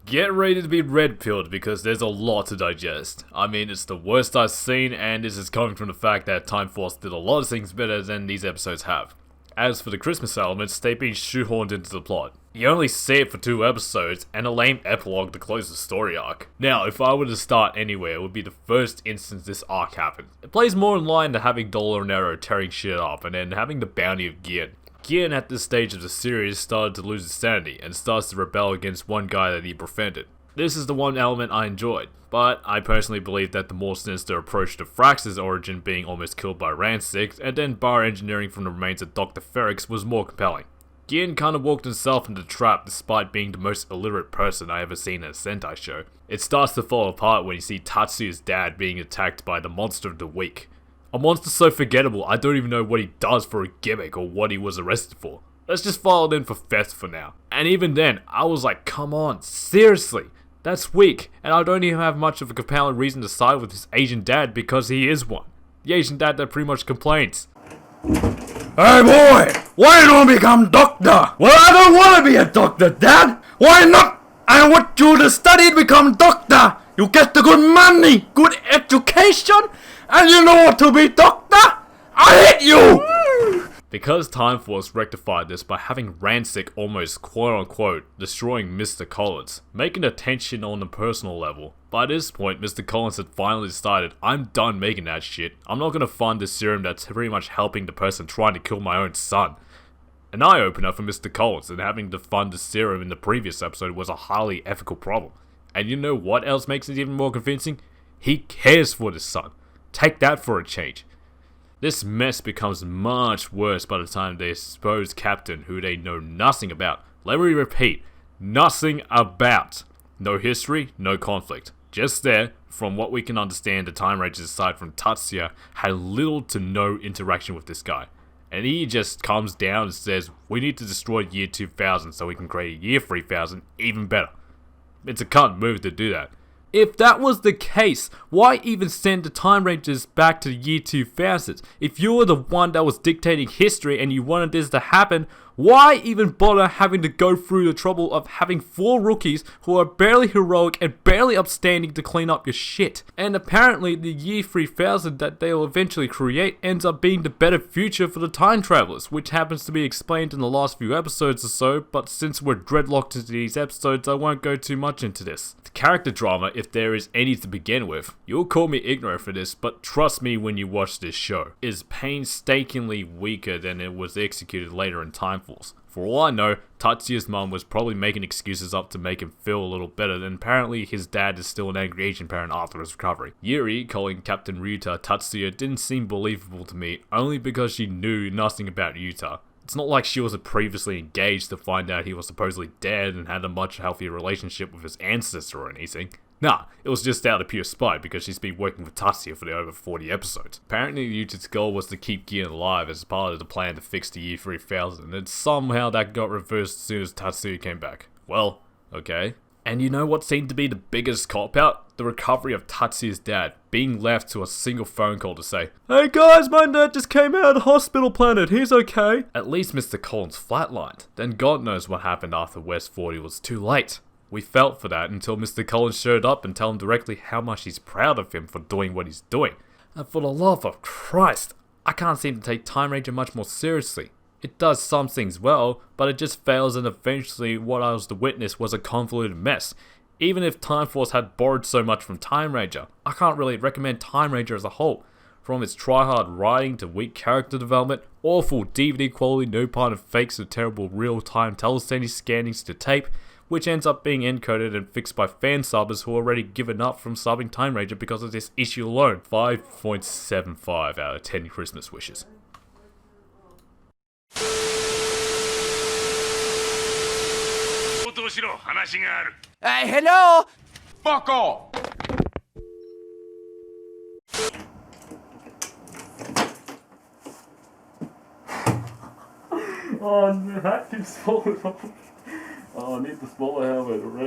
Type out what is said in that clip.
Get ready to be red-pilled because there's a lot to digest. I mean, it's the worst I've seen, and this is coming from the fact that Time Force did a lot of things better than these episodes have. As for the Christmas elements, they've been shoehorned into the plot. You only see it for 2 episodes, and a lame epilogue to close the story arc. Now, if I were to start anywhere, it would be the first instance this arc happened. It plays more in line to having Dollar and Arrow tearing shit up, and then having the bounty of Gien. Gien at this stage of the series started to lose his sanity, and starts to rebel against one guy that he befriended. This is the one element I enjoyed, but I personally believe that the more sinister approach to Frax's origin being almost killed by Ransik, and then bar engineering from the remains of Dr. Ferrix was more compelling. Gien kinda walked himself into the trap despite being the most illiterate person I ever seen in a Sentai show. It starts to fall apart when you see Tatsuya's dad being attacked by the Monster of the Week. A monster so forgettable I don't even know what he does for a gimmick or what he was arrested for. Let's just file it in for theft for now. And even then, I was like, come on, seriously? That's weak, and I don't even have much of a compelling reason to side with his Asian dad because he is one. The Asian dad that pretty much complains. Hey boy, why don't you become doctor? Well, I don't want to be a doctor, Dad. Why not? I want you to study to become doctor. You get the good money, good education, and you know what to be doctor? I hate you! Because Time Force rectified this by having Ransik almost quote-unquote destroying Mr. Collins, making the tension on a personal level. By this point, Mr. Collins had finally decided, I'm done making that shit. I'm not gonna fund this serum that's pretty much helping the person trying to kill my own son. An eye-opener for Mr. Collins, and having to fund the serum in the previous episode was a highly ethical problem. And you know what else makes it even more convincing? He cares for his son. Take that for a change. This mess becomes much worse by the time they expose Captain, who they know nothing about. Let me repeat, nothing about. No history, no conflict. Just there, from what we can understand, the Time Rangers aside from Tatsuya had little to no interaction with this guy. And he just comes down and says, we need to destroy year 2000 so we can create year 3000 even better. It's a cunt move to do that. If that was the case, why even send the Time Rangers back to the year 2000? If you were the one that was dictating history and you wanted this to happen, why even bother having to go through the trouble of having 4 rookies who are barely heroic and barely upstanding to clean up your shit? And apparently the year 3000 that they'll eventually create ends up being the better future for the time travelers, which happens to be explained in the last few episodes or so, but since we're dreadlocked into these episodes I won't go too much into this. The character drama, if there is any to begin with, you'll call me ignorant for this, but trust me when you watch this show, is painstakingly weaker than it was executed later in Time Force. For all I know, Tatsuya's mum was probably making excuses up to make him feel a little better, and apparently his dad is still an angry Asian parent after his recovery. Yuri calling Captain Ryuta Tatsuya didn't seem believable to me, only because she knew nothing about Yuta. It's not like she was previously engaged to find out he was supposedly dead and had a much healthier relationship with his ancestor or anything. Nah, it was just out of pure spite because she's been working with Tatsuya for the over 40 episodes. Apparently Yuta's goal was to keep Gien alive as part of the plan to fix the year 3000, and somehow that got reversed as soon as Tatsuya came back. Well, okay. And you know what seemed to be the biggest cop-out? The recovery of Tatsuya's dad, being left to a single phone call to say, hey guys, my dad just came out of the hospital planet, he's okay. At least Mr. Collins flatlined. Then God knows what happened after West 40 was too late. We felt for that until Mr. Collins showed up and told him directly how much he's proud of him for doing what he's doing. And for the love of Christ, I can't seem to take Time Ranger much more seriously. It does some things well, but it just fails, and eventually what I was to witness was a convoluted mess. Even if Time Force had borrowed so much from Time Ranger, I can't really recommend Time Ranger as a whole. From its try-hard writing to weak character development, awful DVD quality, no part of fakes to terrible real-time telephoning scannings to tape, which ends up being encoded and fixed by fan subbers who already given up from subbing Time Ranger because of this issue alone. 5.75 out of 10 Christmas wishes. Hey, hello! Fuck off! Oh, the hat keeps falling off. Oh, I need the smaller helmet, right?